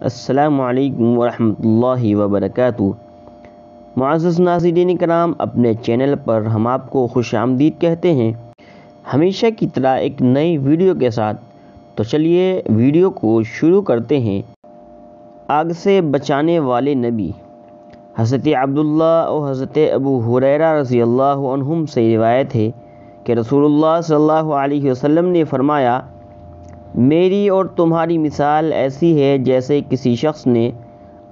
السلام علیکم ورحمۃ اللہ وبرکاتہ۔ معزز ناظرین کرام، اپنے چینل پر ہم آپ کو خوش آمدید کہتے ہیں، ہمیشہ کی طرح ایک نئی ویڈیو کے ساتھ۔ تو چلیے ویڈیو کو شروع کرتے ہیں۔ آگ سے بچانے والے نبی۔ حضرت عبداللہ اور حضرت ابو ہریرہ رضی اللہ عنہم سے روایت ہے کہ رسول اللہ صلی اللہ علیہ وسلم نے فرمایا، میری اور تمہاری مثال ایسی ہے جیسے کسی شخص نے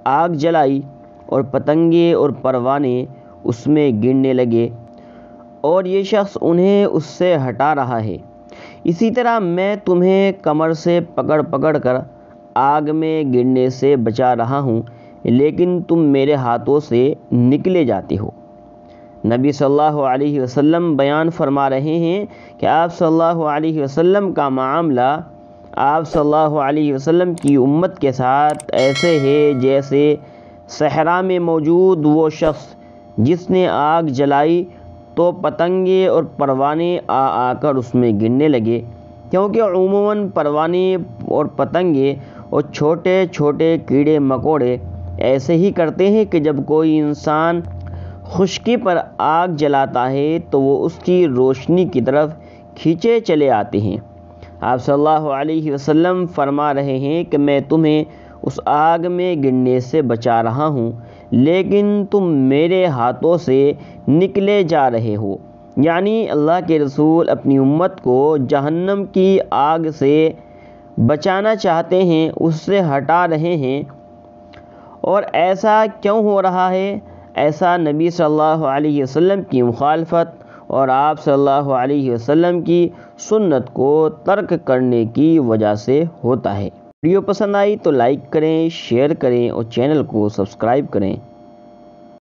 آگ جلائی اور پتنگے اور پروانے اس میں گرنے لگے اور یہ شخص انہیں اس سے ہٹا رہا ہے۔ اسی طرح میں تمہیں کمر سے پکڑ پکڑ کر آگ میں گرنے سے بچا رہا ہوں، لیکن تم میرے ہاتھوں سے نکلے جاتے ہو۔ نبی صلی اللہ علیہ وسلم بیان فرما رہے ہیں کہ آپ صلی اللہ علیہ وسلم کا معاملہ آپ صلی اللہ علیہ وسلم کی امت کے ساتھ ایسے ہے جیسے صحرا میں موجود وہ شخص جس نے آگ جلائی تو پتنگے اور پروانے آ کر اس میں گرنے لگے، کیونکہ عموماً پروانے اور پتنگے اور چھوٹے چھوٹے کیڑے مکوڑے ایسے ہی کرتے ہیں کہ جب کوئی انسان خشکی پر آگ جلاتا ہے تو وہ اس کی روشنی کی طرف کھینچے چلے آتے ہیں۔ آپ صلی اللہ علیہ وسلم فرما رہے ہیں کہ میں تمہیں اس آگ میں گرنے سے بچا رہا ہوں، لیکن تم میرے ہاتھوں سے نکلے جا رہے ہو، یعنی اللہ کے رسول اپنی امت کو جہنم کی آگ سے بچانا چاہتے ہیں، اس سے ہٹا رہے ہیں۔ اور ایسا کیوں ہو رہا ہے؟ ایسا نبی صلی اللہ علیہ وسلم کی مخالفت اور آپ صلی اللہ علیہ وسلم کی سنت کو ترک کرنے کی وجہ سے ہوتا ہے۔ ویڈیو پسند آئی تو لائک کریں، شیئر کریں اور چینل کو سبسکرائب کریں۔